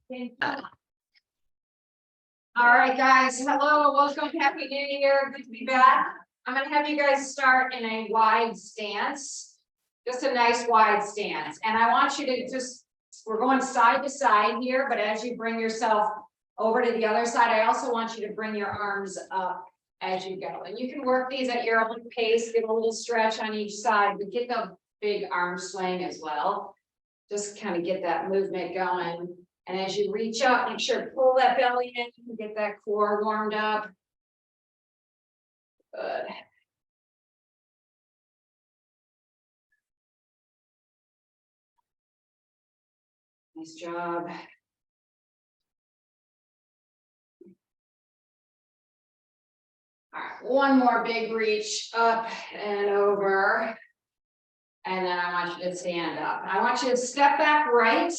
All right, guys, hello, welcome, happy new year, good to be back. I'm gonna have you guys start in a wide stance, just a nice wide stance. And I want you to we're going side to side here, but as you bring yourself over to the other side, I also want you to bring your arms up as you go. And you can work these at your own pace, get a little stretch on each side, but get the big arm swing as well. Just kind of get that movement going. And as you reach up, make sure to pull that belly in, get that core warmed up. Good. Nice job. All right, one more big reach up and over. And then I want you to stand up. I want you to step back right.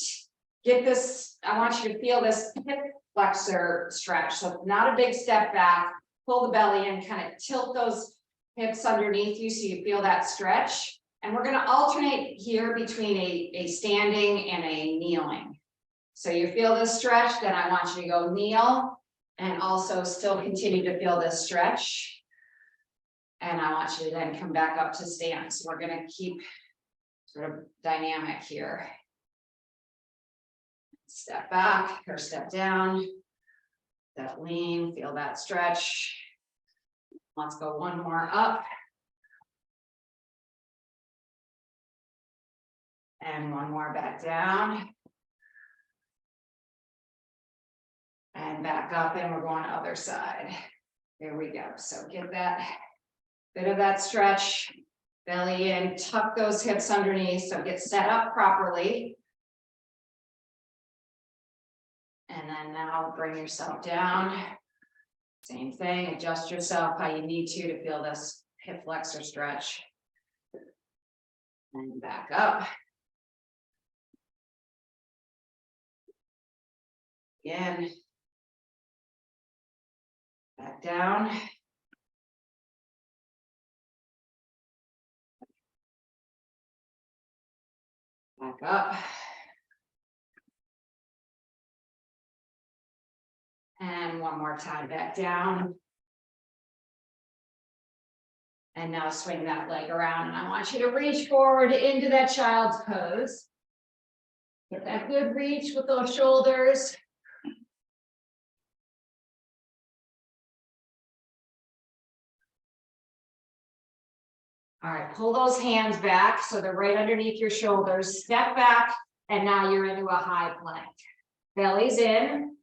Get this, I want you to feel this hip flexor stretch. So not a big step back, pull the belly in, kind of tilt those hips underneath you so you feel that stretch. And we're gonna alternate here between a standing and a kneeling. So you feel this stretch, then I want you to go kneel and also still continue to feel this stretch. And I want you to then come back up to stand. So we're gonna keep sort of dynamic here. Step back or step down, that lean, feel that stretch. Let's go one more up. And one more back down. And back up, and we're going to other side. There we go. So get that bit of that stretch, belly in, tuck those hips underneath, so get set up properly. And then now bring yourself down. Same thing, adjust yourself how you need to feel this hip flexor stretch. And back up. Again. Back down. Back up. And one more time, back down. And now swing that leg around, and I want you to reach forward into that child's pose. Get that good reach with those shoulders. All right, pull those hands back so they're right underneath your shoulders. Step back, and now you're into a high plank. Belly's in.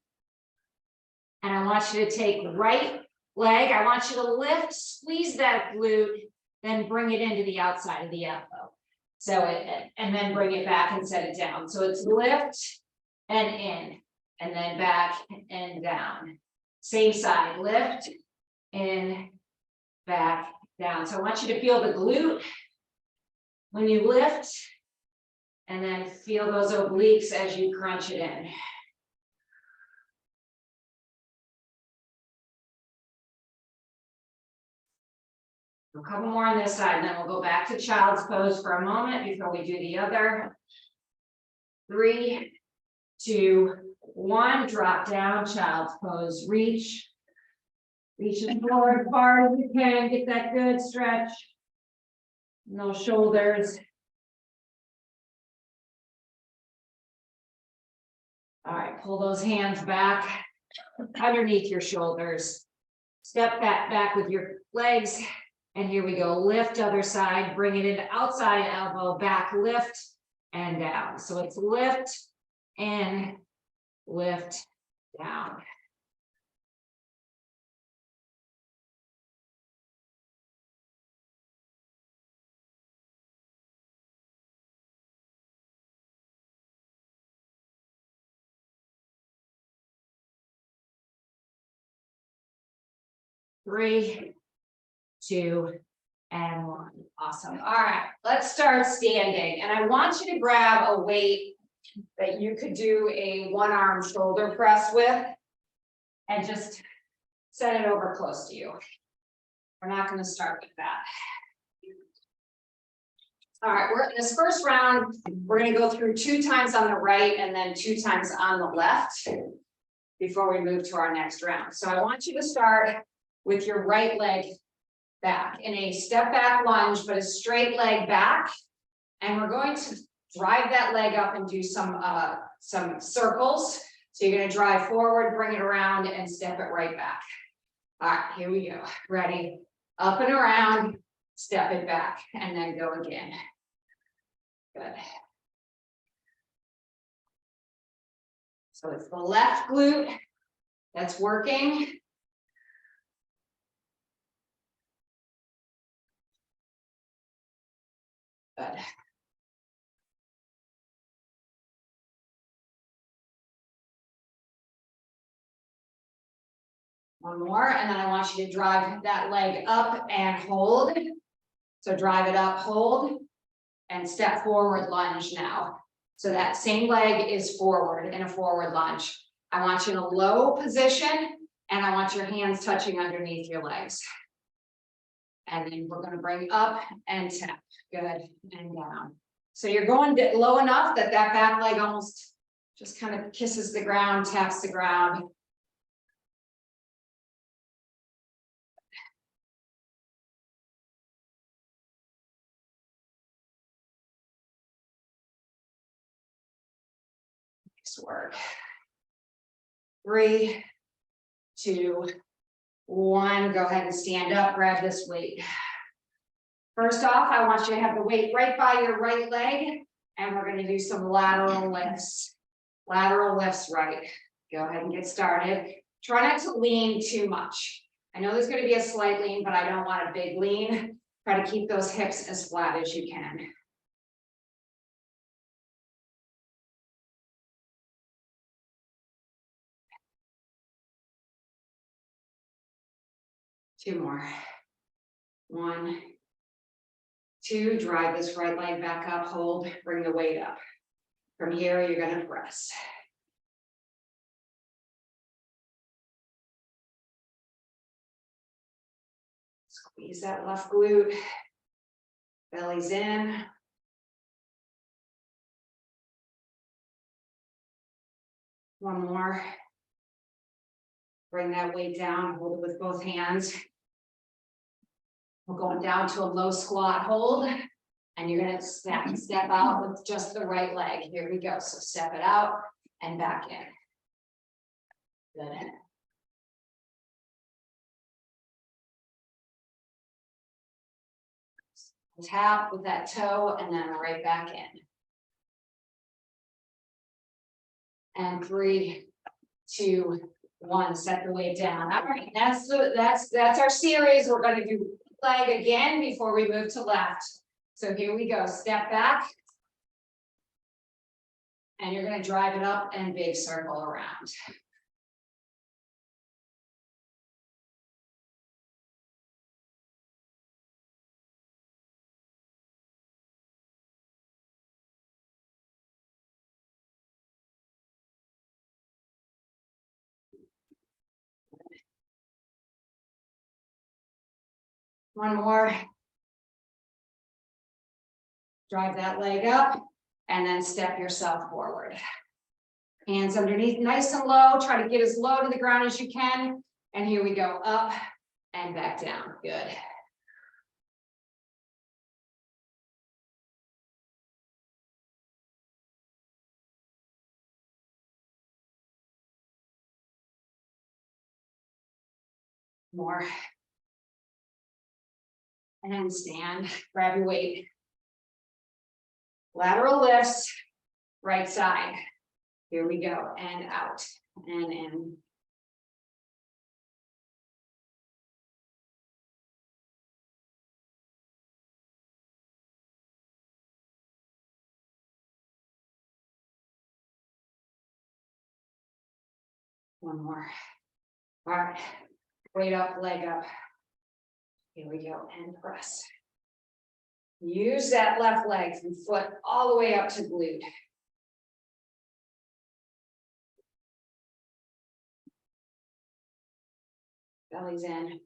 And I want you to take right leg. I want you to lift, squeeze that glute, then bring it into the outside of the elbow. So and then bring it back and set it down. So it's lift and in, and then back and down. Same side, lift, in, back, down. So I want you to feel the glute when you lift, and then feel those obliques as you crunch it in. A couple more on this side, and then we'll go back to child's pose for a moment before we do the other. 3, 2, 1, drop down, child's pose, reach. Reach as forward, far as you can, get that good stretch. No shoulders. All right, pull those hands back underneath your shoulders. Step that back with your legs. And here we go, lift other side, bring it into outside elbow, back, lift, and down. So it's lift, in, lift, down. Three, 2, and 1. Awesome. All right, let's start standing. And I want you to grab a weight that you could do a one-arm shoulder press with and just set it over close to you. We're not going to start with that. All right, we're in this first round, we're gonna go through 2 times on the right and then 2 times on the left before we move to our next round. So I want you to start with your right leg back in a step back lunge, but a straight leg back. And we're going to drive that leg up and do some circles. So you're gonna drive forward, bring it around and step it right back. All right, here we go. Ready? Up and around, step it back, and then go again. Good. So it's the left glute that's working. Good. One more, and then I want you to drive that leg up and hold. So drive it up, hold, and step forward lunge now. So that same leg is forward in a forward lunge. I want you in a low position, and I want your hands touching underneath your legs. And then we're going to bring up and tap. Good, and down. So you're going low enough that that back leg almost just kind of kisses the ground, taps the ground. Nice work. 3, 2, 1. Go ahead and stand up, grab this weight. First off, I want you to have the weight right by your right leg, and we're going to do some lateral lifts. Lateral lifts right. Go ahead and get started. Try not to lean too much. I know there's going to be a slight lean, but I don't want a big lean. Try to keep those hips as flat as you can. Two more. 1, 2, drive this right leg back up, hold, bring the weight up. From here, you're going to press. Squeeze that left glute. Belly's in. One more. Bring that weight down, hold it with both hands. We're going down to a low squat hold, and you're going to step out with just the right leg. Here we go. So step it out and back in. Good. Tap with that toe and then right back in. And 3, 2, 1. Set the weight down. All right, that's our series. We're going to do leg again before we move to left. So here we go. Step back. And you're going to drive it up and big circle around. One more. Drive that leg up and then step yourself forward. Hands underneath, nice and low. Try to get as low to the ground as you can. And here we go, up and back down. Good. More. And stand, grab your weight. Lateral lifts, right side. Here we go, and out, and in. One more. All right, weight up, leg up. Here we go, and press. Use that left leg from foot all the way up to glute. Belly's in.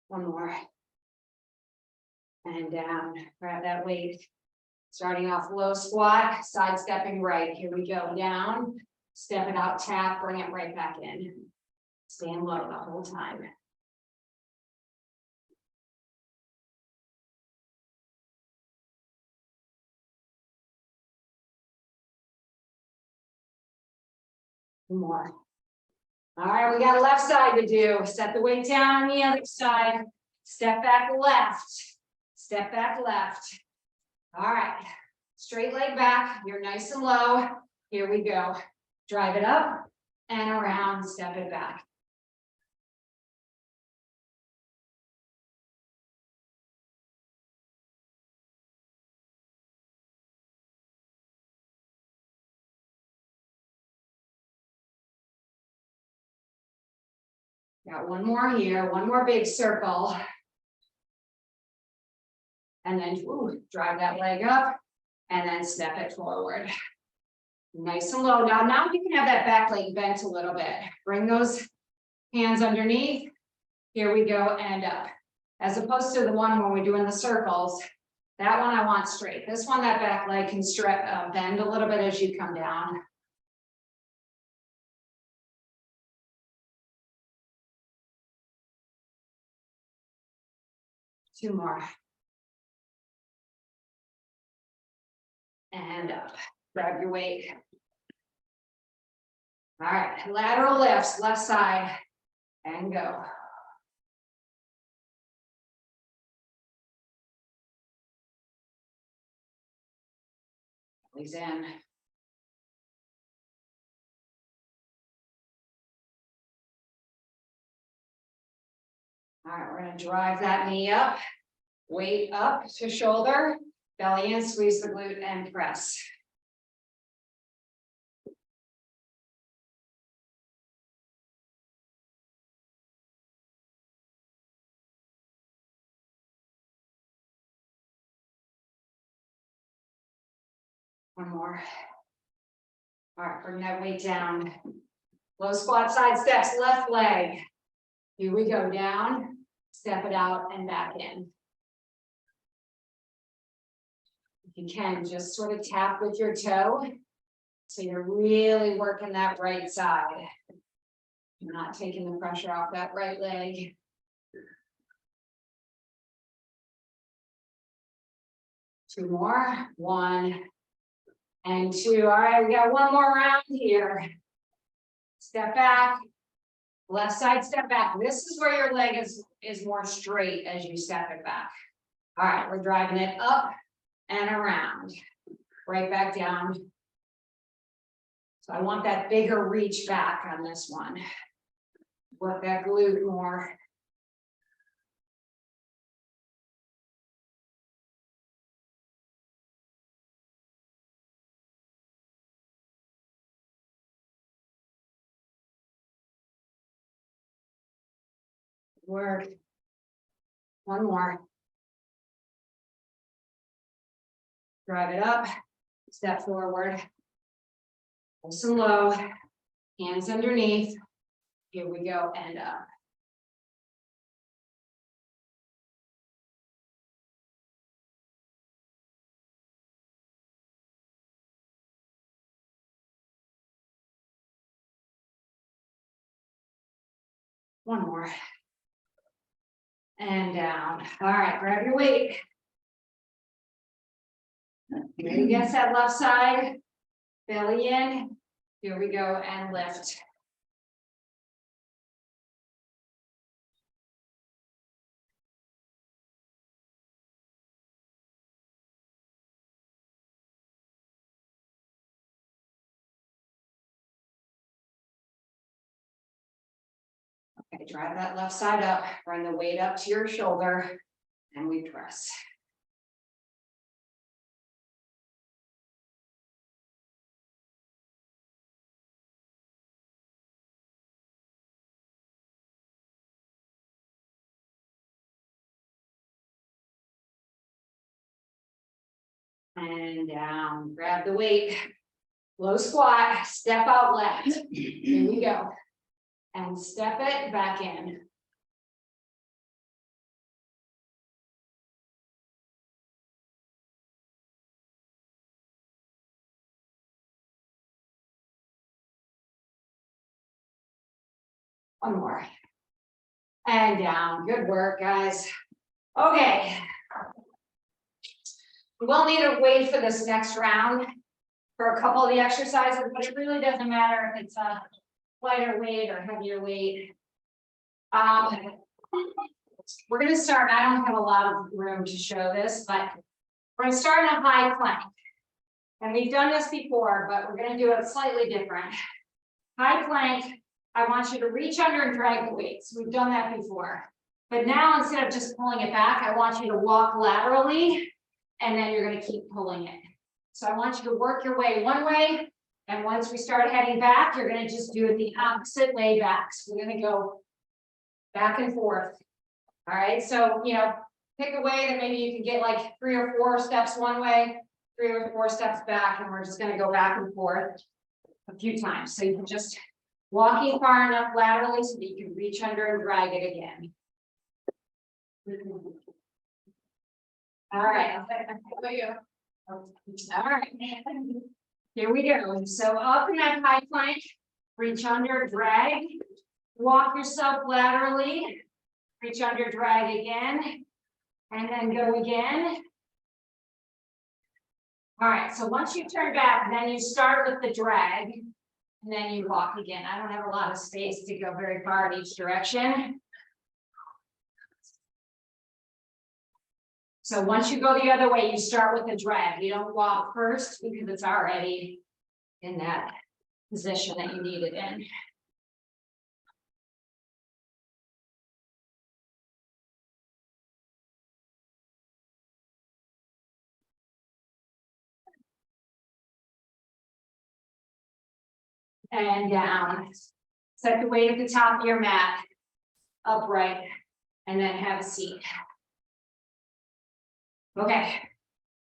One more. And down, grab that weight. Starting off low squat, side stepping right. Here we go, down, step it out, tap, bring it right back in. Stand low the whole time. More. All right, we got left side to do. Set the weight down on the other side. Step back left. Step back left. All right. Straight leg back. You're nice and low. Here we go. Drive it up and around. Step it back. Got one more here. One more big circle. And then drive that leg up and then step it forward. Nice and low. Now you can have that back leg bent a little bit. Bring those hands underneath. Here we go, and up. As opposed to the one when we're doing the circles, that one I want straight. This one, that back leg can bend a little bit as you come down. Two more. And up. Grab your weight. All right, lateral lifts, left side, and go. Belly's in. All right, we're going to drive that knee up, weight up to shoulder, belly in, squeeze the glute, and press. One more. All right, bring that weight down. Low squat, side steps, left leg. Here we go, down, step it out and back in. If you can, just sort of tap with your toe. So you're really working that right side. You're not taking the pressure off that right leg. Two more, one and two. All right, we got one more round here. Step back, left side step back. This is where your leg is more straight as you step it back. All right, we're driving it up and around, right back down. So I want that bigger reach back on this one. Work that glute more. Work. One more. Drive it up, step forward. Nice and low, hands underneath. Here we go, and up. One more. And down. All right, grab your weight. Maybe against that left side. Belly in. Here we go, and lift. Okay, drive that left side up, bring the weight up to your shoulder, and we press. And down, grab the weight, low squat, step out left. Here we go. And step it back in. One more. And down. Good work, guys. Okay. We will need a weight for this next round for a couple of the exercises, but it really doesn't matter if it's a lighter weight or heavier weight. We're going to start. I don't have a lot of room to show this, but we're going to start in a high plank. And we've done this before, but we're going to do it slightly different. High plank, I want you to reach under and drag the weights. We've done that before. But now, instead of just pulling it back, I want you to walk laterally, and then you're going to keep pulling it. So I want you to work your way one way, and once we start heading back, you're going to just do it the opposite way back. So we're going to go back and forth. All right, so, pick a way that maybe you can get like 3 or 4 steps one way, 3 or 4 steps back, and we're just going to go back and forth a few times. So you can just walking far enough laterally so that you can reach under and drag it again. All right. All right. Here we go. So up in that high plank, reach under, drag, walk yourself laterally, reach under, drag again, and then go again. All right, so once you turn back, then you start with the drag, and then you walk again. I don't have a lot of space to go very far in each direction. So once you go the other way, you start with the drag. You don't walk first because it's already in that position that you need it in. And down. Set the weight at the top of your mat, upright, and then have a seat. Okay,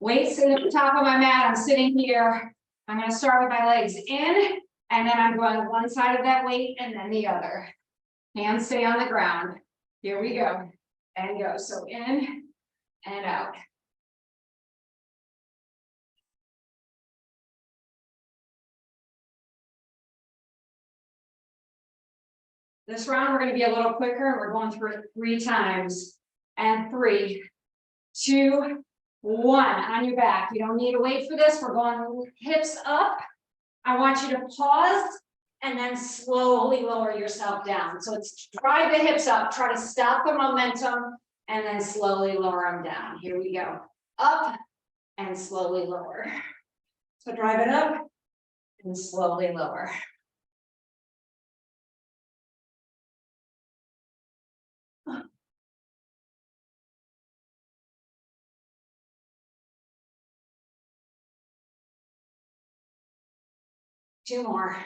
weights at the top of my mat. I'm sitting here. I'm going to start with my legs in, and then I'm going one side of that weight and then the other. Hands stay on the ground. Here we go. And go. So in and out. This round, we're going to be a little quicker. We're going through it 3 times. And 3, 2, 1. On your back. You don't need to wait for this. We're going hips up. I want you to pause and then slowly lower yourself down. So it's drive the hips up, try to stop the momentum, and then slowly lower them down. Here we go. Up and slowly lower. So drive it up and slowly lower. Two more.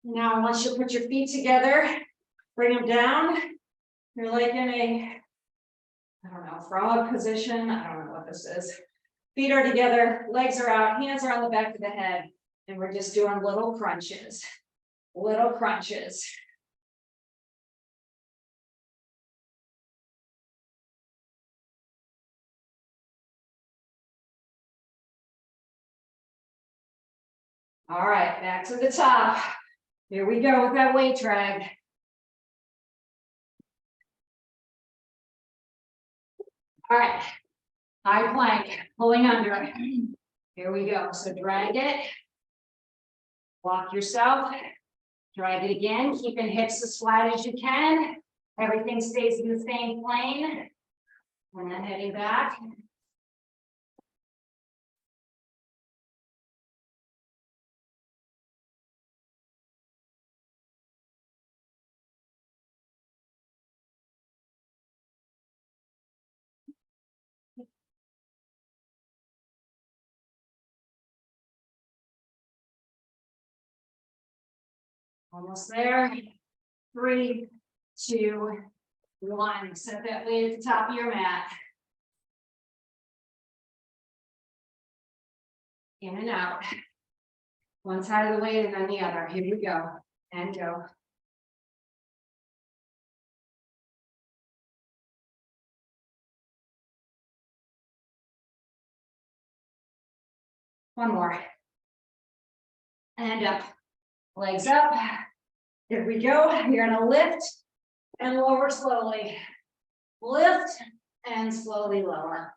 Now I want you to put your feet together, bring them down. You're like in a, I don't know, frog position. I don't know what this is. Feet are together, legs are out, hands are on the back of the head, and we're just doing little crunches. Little crunches. All right, back to the top. Here we go with that weight drag. All right, high plank, pulling under it. Here we go. So drag it. Walk yourself. Drag it again, keeping hips as flat as you can. Everything stays in the same plane. And then heading back. Almost there. 3, 2, 1. Set that weight at the top of your mat. In and out. One side of the weight and then the other. Here we go. And go. One more. And up. Legs up. Here we go. You're gonna lift and lower slowly. Lift and slowly lower.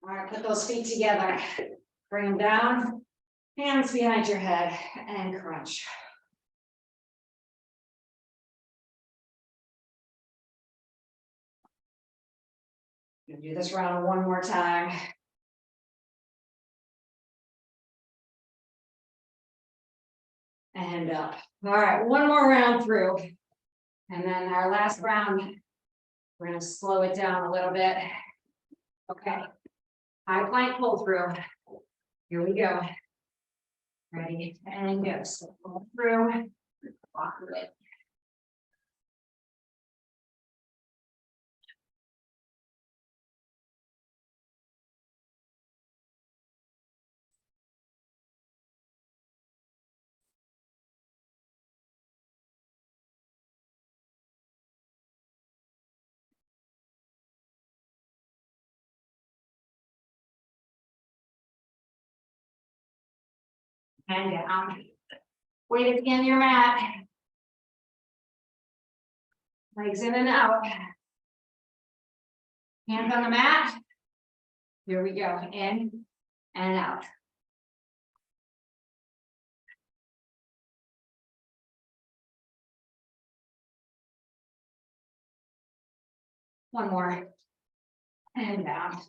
All right, put those feet together. Bring them down. Hands behind your head and crunch. Gonna do this round one more time. And up. All right, one more round through. And then our last round, we're gonna slow it down a little bit. Okay. High plank pull through. Here we go. Ready and go. So pull through. Walk it. And down. Weight at the end of your mat. Legs in and out. Hands on the mat. Here we go. In and out. One more. And down.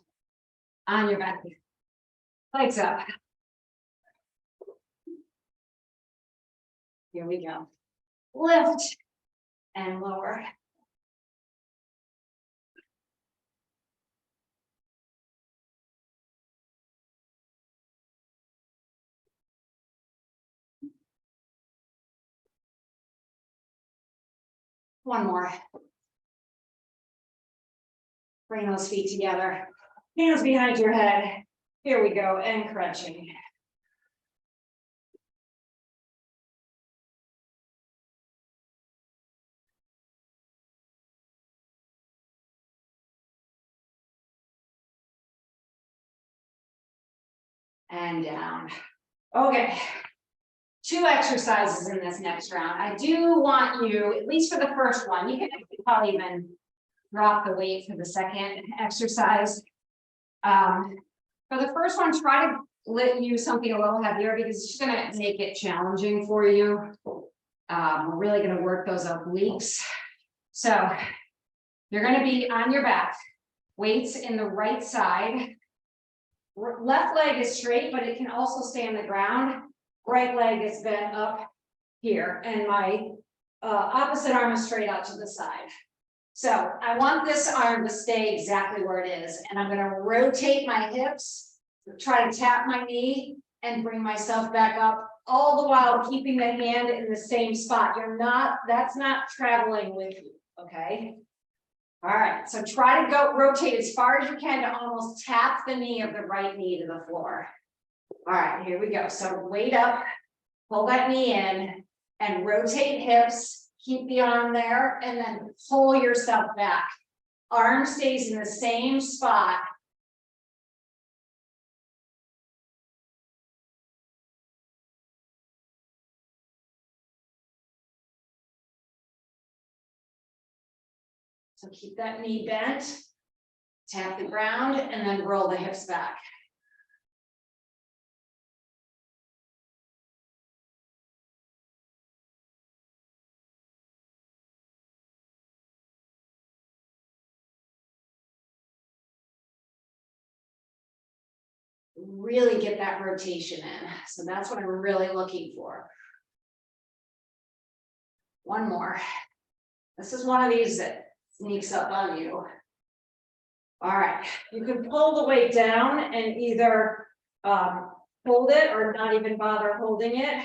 On your back. Legs up. Here we go. Lift and lower. One more. Bring those feet together. Hands behind your head. Here we go, and crunching. And down. Okay. 2 exercises in this next round. I do want you, at least for the first one, you can probably even drop the weight for the second exercise. For the first one, try to use something a little heavier because it's just gonna make it challenging for you. We're really gonna work those obliques. So you're gonna be on your back, weights in the right side. Left leg is straight, but it can also stay on the ground. Right leg is bent up here, and my opposite arm is straight out to the side. So I want this arm to stay exactly where it is, and I'm going to rotate my hips, try to tap my knee, and bring myself back up, all the while keeping the hand in the same spot. That's not traveling with you, okay? All right, so try to go rotate as far as you can to almost tap the knee of the right knee to the floor. All right, here we go. So weight up, pull that knee in, and rotate hips, keep the arm there, and then pull yourself back. Arm stays in the same spot. So keep that knee bent, tap the ground, and then roll the hips back. Really get that rotation in. So that's what I'm really looking for. One more. This is one of these that sneaks up on you. All right, you can pull the weight down and either hold it or not even bother holding it.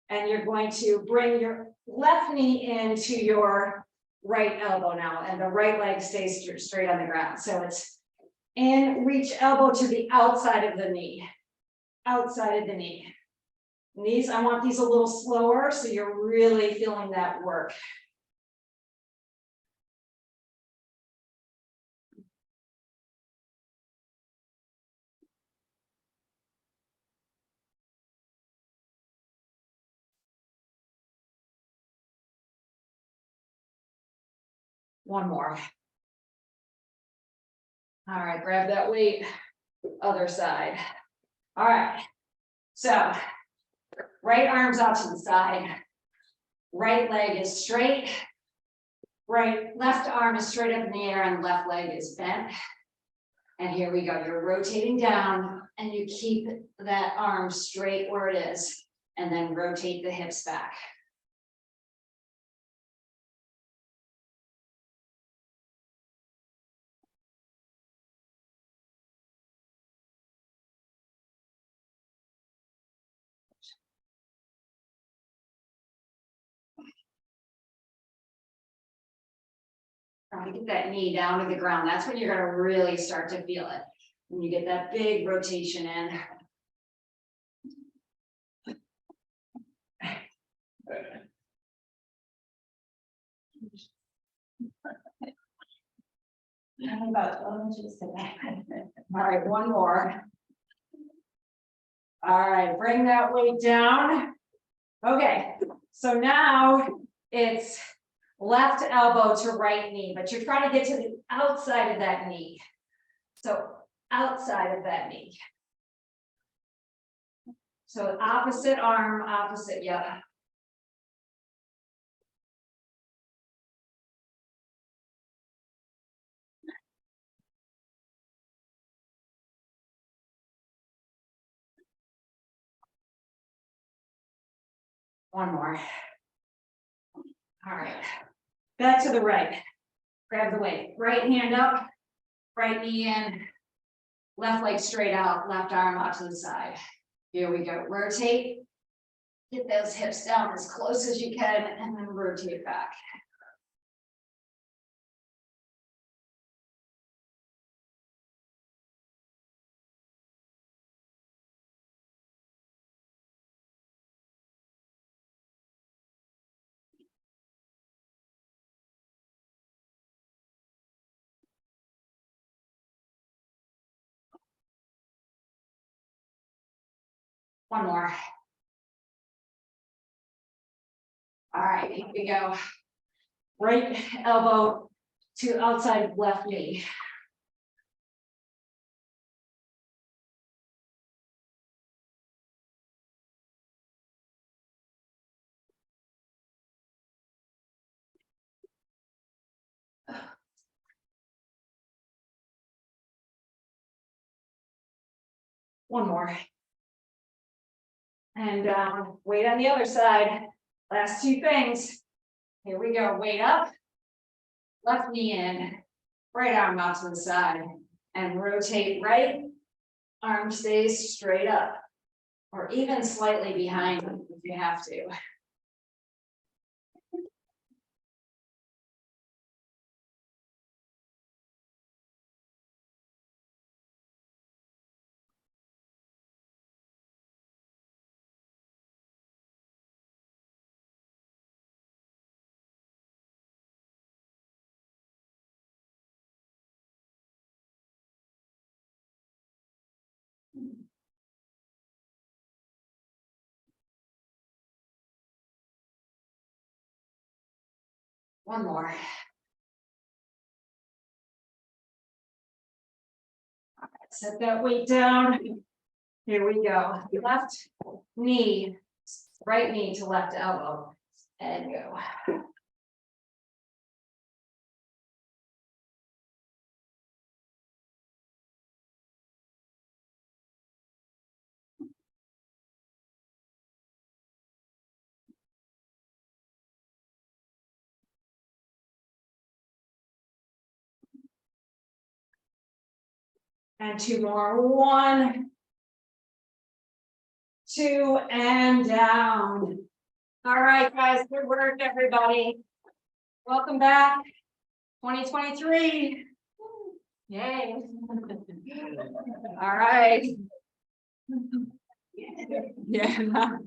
And you're going to bring your left knee into your right elbow now, and the right leg stays straight on the ground. So it's in, reach elbow to the outside of the knee. outside of the knee. And these, I want these a little slower, so you're really feeling that work. One more. All right, grab that weight, other side. All right, so right arm's out to the side. Right leg is straight. Left arm is straight up in the air and left leg is bent. And here we go, you're rotating down and you keep that arm straight where it is and then rotate the hips back. Try to get that knee down to the ground. That's when you're going to really start to feel it. When you get that big rotation in. All right, one more. All right, bring that weight down. Okay, so now it's left elbow to right knee, but you're trying to get to the outside of that knee. So outside of that knee. So opposite arm, opposite, yeah. One more. All right, back to the right. Grab the weight, right hand up, right knee in, left leg straight out, left arm out to the side. Here we go, rotate. Get those hips down as close as you can and then rotate back. One more. All right, here we go. Right elbow to outside of left knee. One more. And weight on the other side. Last two things. Here we go, weight up. Left knee in, right arm out to the side. And rotate right. Arm stays straight up. Or even slightly behind if you have to. One more. Set that weight down. Here we go. Left knee, right knee to left elbow, and go. And two more. 1, 2, and down. All right, guys, good work, everybody. Welcome back. 2023. Yay. All right. Yeah.